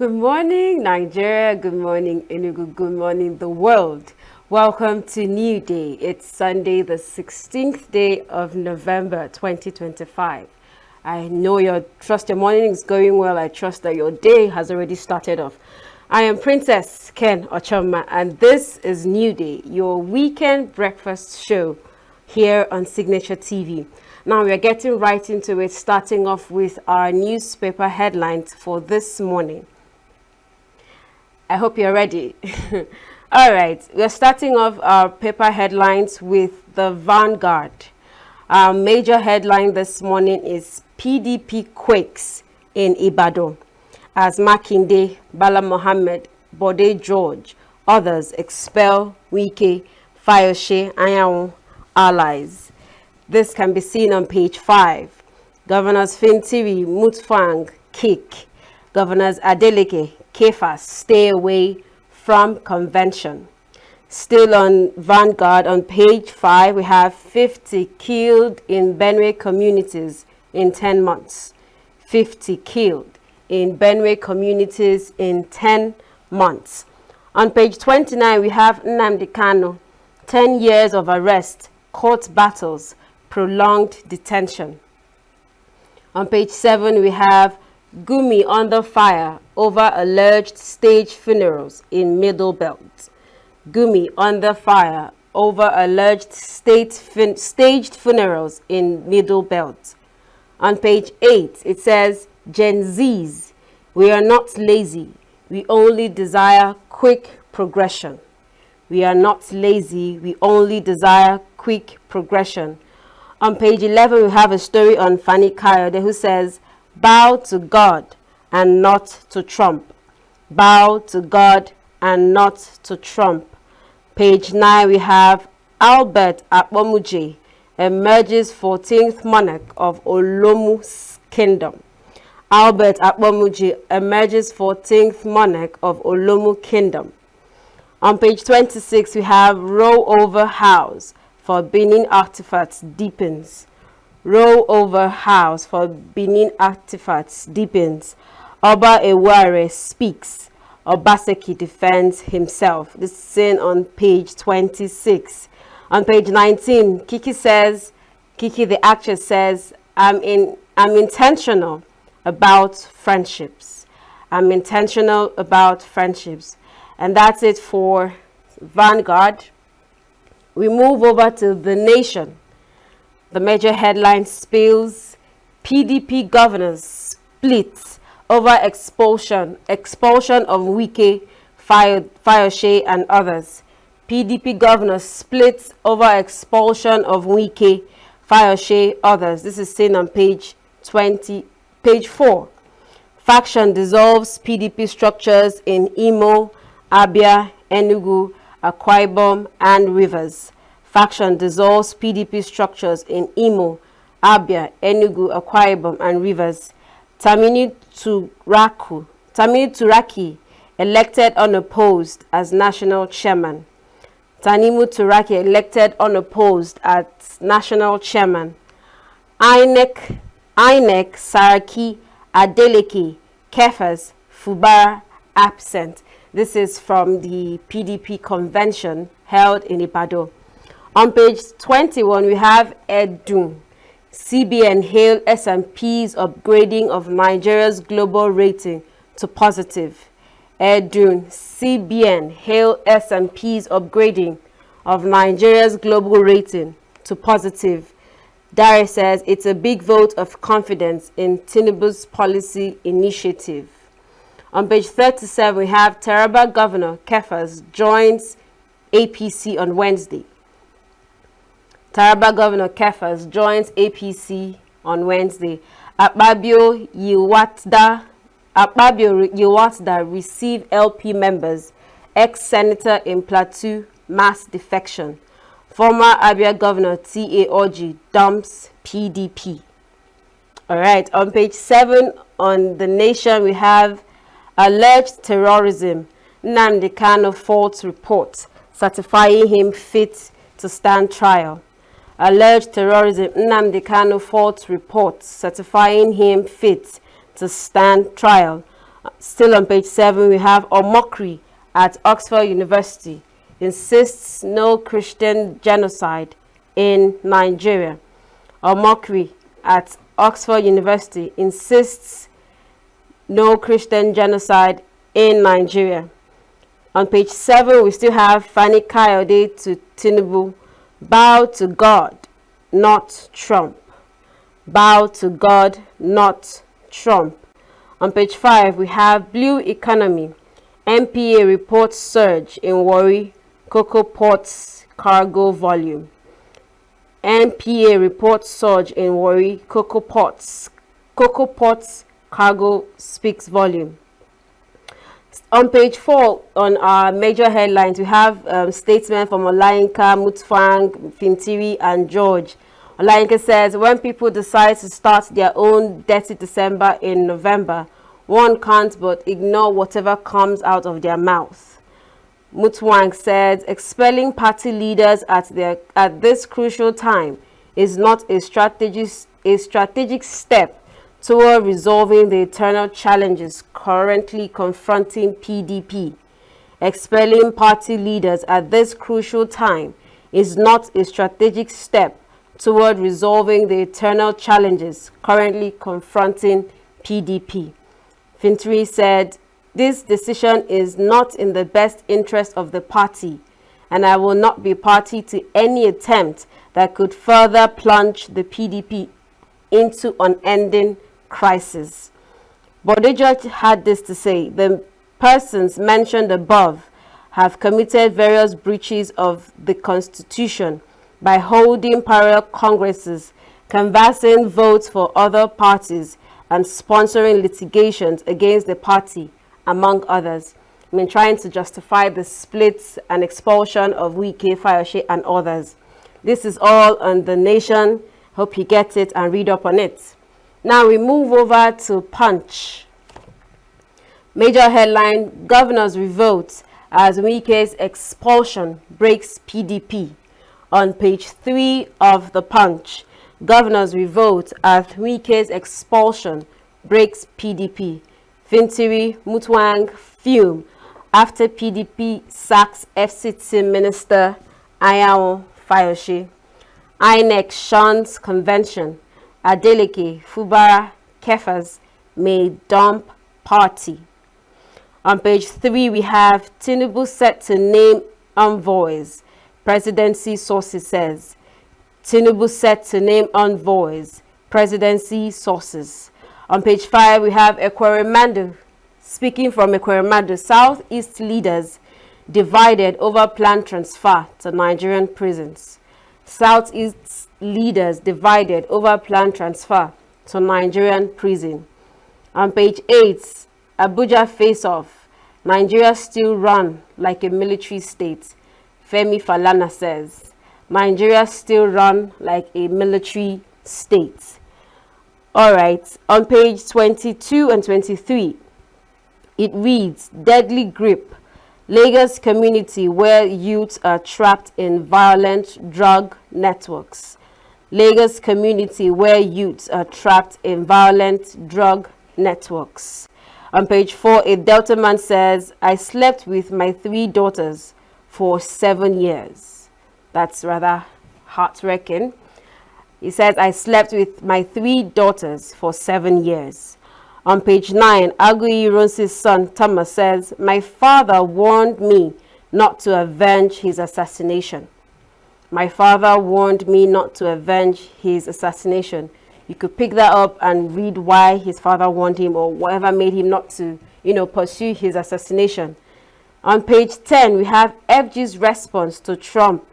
Good morning, Nigeria. Good morning, Enugu. Good morning, the world. Welcome to New Day. It's Sunday, the 16th day of November, 2025. I know your morning is going well. I trust that your day has already started off. I am Princess Ken Ochoma, and this is New Day, your weekend breakfast show here on Signature TV. Now we are getting right into it, starting off with our newspaper headlines for this morning. I hope you're ready. All right, we're starting off our paper headlines with the Vanguard. Our major headline this morning is PDP Quakes in Ibadan, as Makinde, Bala Mohammed, Bode George, others expel Wike, Fayose, Anyanwu allies. This can be seen on page 5. Governors Fintiri, Mutfwang, kick. Governors Adeleke, Kefas, stay away from convention. Still on Vanguard, on page 5, we have 50 killed in Benue communities in 10 months. 50 killed in Benue communities in 10 months. On page 29, we have Nnamdi Kanu, 10 years of arrest, court battles, prolonged detention. On page 7, we have Gumi under fire over alleged staged funerals in Middle Belt. Gumi under fire over alleged staged funerals in Middle Belt. On page 8, it says, Gen Zs, we are not lazy. We only desire quick progression. We are not lazy. We only desire quick progression. On page 11, we have a story on Fani Kayode who says, bow to God and not to Trump. Bow to God and not to Trump. Page 9, we have Albert Akpomuje emerges 14th monarch of Olomu's kingdom. Albert Akpomuje emerges 14th monarch of Olomu kingdom. On page 26, we have roll over house for Benin artifacts deepens. Roll over house for Benin artifacts deepens. Oba Eware speaks. Obaseki defends himself. This is seen on page 26. On page 19, Kiki the actress says, I'm intentional about friendships. I'm intentional about friendships. And that's it for Vanguard. We move over to The Nation. The major headline spills PDP governors split over expulsion of Wike, Fayose and others. PDP governors split over expulsion of Wike, Fayose, others. This is seen on page 4. Faction dissolves PDP structures in Imo, Abia, Enugu, Akwa Ibom and Rivers. Faction dissolves PDP structures in Imo, Abia, Enugu, Akwa Ibom, and Rivers. Tamini Turaki elected unopposed as national chairman. Tanimu Turaki elected unopposed as national chairman. INEC, Saraki, Adeleke, Kefas, Fubara absent. This is from the PDP convention held in Ibadan. On page 21, we have Edun. CBN hail S&P's upgrading of Nigeria's global rating to positive. Edun, CBN hail S&P's upgrading of Nigeria's global rating to positive. Dare says it's a big vote of confidence in Tinubu's policy initiative. On page 37, we have Taraba Governor Kefas joins APC on Wednesday. Taraba Governor Kefas joins APC on Wednesday. Akpabio Yiwatda receive LP members. Ex-senator in Plateau mass defection. Former Abia Governor T.A. Orji dumps PDP. All right, on page 7 on The Nation, we have alleged terrorism. Nnamdi Kanu false report certifying him fit to stand trial. Alleged terrorism. Nnamdi Kanu false report certifying him fit to stand trial. Still on page 7, we have Omokri at Oxford University insists no Christian genocide in Nigeria. Omokri at Oxford University insists no Christian genocide in Nigeria. On page 7, we still have Fani Kayode to Tinubu, bow to God, not Trump. Bow to God, not Trump. On page 5, we have Blue Economy. NPA reports surge in Warri Cocoa Ports cargo volume. NPA reports surge in Warri Cocoa Ports. Cocoa Ports cargo speaks volume. On page 4, on our major headlines, we have statement from Olayinka, Mutfwang, Fintiri, and George. Olayinka says, when people decide to start their own dirty December in November, one can't but ignore whatever comes out of their mouth. Mutfwang said, expelling party leaders at this crucial time is not a strategic step toward resolving the eternal challenges currently confronting PDP. Expelling party leaders at this crucial time is not a strategic step toward resolving the eternal challenges currently confronting PDP. Fintiri said, this decision is not in the best interest of the party, and I will not be party to any attempt that could further plunge the PDP into unending crisis. Bodejo had this to say, the persons mentioned above have committed various breaches of the Constitution by holding parallel congresses, canvassing votes for other parties, and sponsoring litigations against the party, among others. I mean, trying to justify the splits and expulsion of Wike, Fayose, and others. This is all on The Nation. Hope you get it and read up on it. Now we move over to Punch. Major headline, governors revolt as Wike's expulsion breaks PDP. On page 3 of the Punch, governors revolt as Wike's expulsion breaks PDP. Fintiri, Mutfwang fume after PDP sacks FCT Minister Ayawo Fayose. INEC shuns convention. Adeleke, Fubara, Kefas may dump party. On page 3, we have Tinubu set to name envoys. Presidency sources says. Tinubu set to name envoys. Presidency sources. On page 5, we have Ekweremadu. Speaking from Ekweremadu, Southeast leaders divided over planned transfer to Nigerian prisons. Southeast leaders divided over planned transfer to Nigerian prison. On page 8, Abuja face-off. Nigeria still run like a military state. Femi Falana says. Nigeria still run like a military state. All right, on page 22 and 23, it reads, deadly grip. Lagos community where youths are trapped in violent drug networks. Lagos community where youths are trapped in violent drug networks. On page 4, a Delta man says, I slept with my 3 daughters for 7 years. That's rather heart-wrenching. He says, I slept with my 3 daughters for 7 years. On page 9, Aguiyi Ironsi's son, Thomas, says, my father warned me not to avenge his assassination. My father warned me not to avenge his assassination. You could pick that up and read why his father warned him or whatever made him not to, pursue his assassination. On page 10, we have FG's response to Trump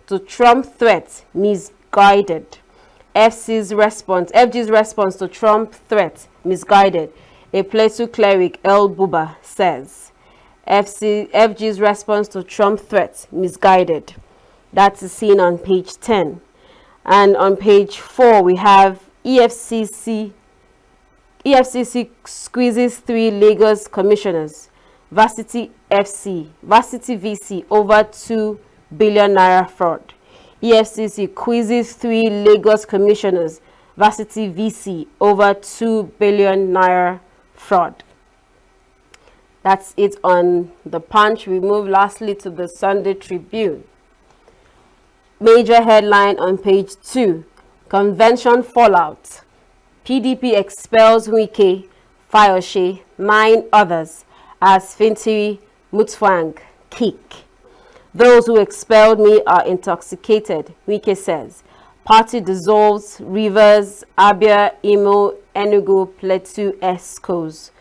threat misguided. FG's response to Trump threat misguided. A Plateau cleric, El Buba, says. FG's response to Trump threat misguided. That's seen on page 10. And on page 4, we have EFCC squeezes 3 Lagos commissioners. Varsity VC over 2 billion naira fraud. EFCC quizzes 3 Lagos commissioners. Varsity VC over 2 billion naira fraud. That's it on the Punch. We move lastly to the Sunday Tribune. Major headline on page 2. Convention fallout. PDP expels Wike, Fayose, 9 others as Fintiri Mutfwang kick. Those who expelled me are intoxicated, Wike says. Party dissolves Rivers, Abia, Imo, Enugu, Plateau, ESCOs.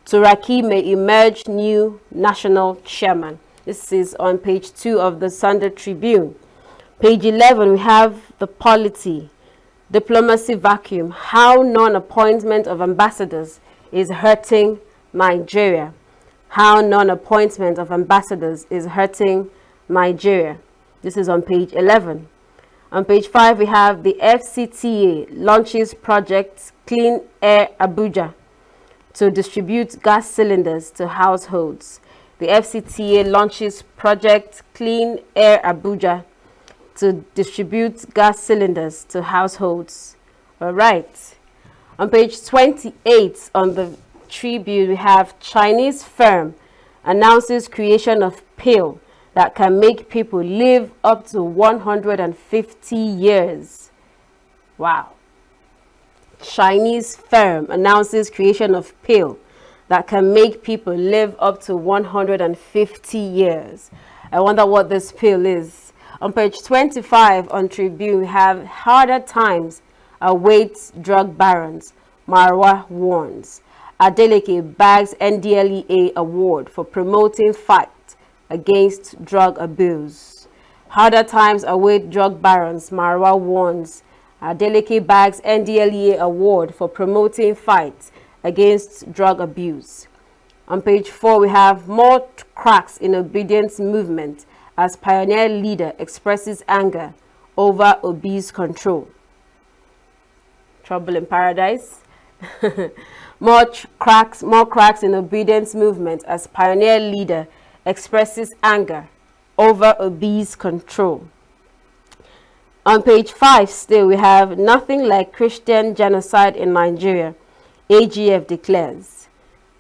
Turaki may emerge new national chairman. This is on page 2 of the Sunday Tribune. Page 11, we have the polity. Diplomacy vacuum. How non-appointment of ambassadors is hurting Nigeria. How non-appointment of ambassadors is hurting Nigeria. This is on page 11. On page 5, we have the FCTA launches project Clean Air Abuja to distribute gas cylinders to households. The FCTA launches project Clean Air Abuja to distribute gas cylinders to households. All right. On page 28 on the Tribune, we have Chinese firm announces creation of pill that can make people live up to 150 years. Wow. Chinese firm announces creation of pill that can make people live up to 150 years. I wonder what this pill is. On page 25 on Tribune, we have harder times await drug barons. Marwa warns. Adeleke bags NDLEA award for promoting fight against drug abuse. Harder times await drug barons. Marwa warns. Adeleke bags NDLEA award for promoting fight against drug abuse. On page 4, we have more cracks in obedience movement as pioneer leader expresses anger over obese control. Trouble in paradise. More cracks in obedience movement as pioneer leader expresses anger over obese control. On page 5 still, we have nothing like Christian genocide in Nigeria. AGF declares.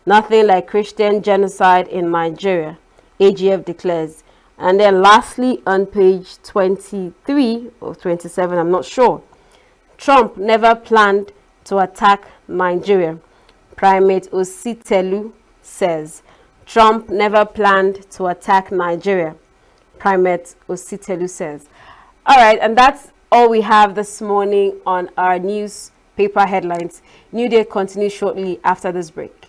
Nothing like Christian genocide in Nigeria. AGF declares. And then lastly, on page 23 or 27, I'm not sure. Trump never planned to attack Nigeria. Primate Ositelu says. Trump never planned to attack Nigeria. Primate Ositelu says. All right, and that's all we have this morning on our newspaper headlines. New Day continues shortly after this break.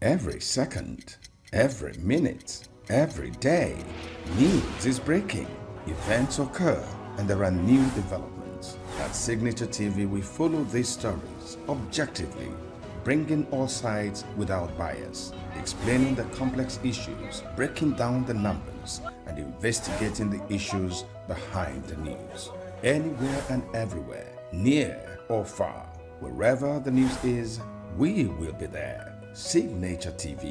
Every second, every minute, every day, news is breaking, events occur, and there are new developments. At Signature TV, we follow these stories objectively, bringing all sides without bias, explaining the complex issues, breaking down the numbers, and investigating the issues behind the news. Anywhere and everywhere, near or far, wherever the news is, we will be there. Signature TV.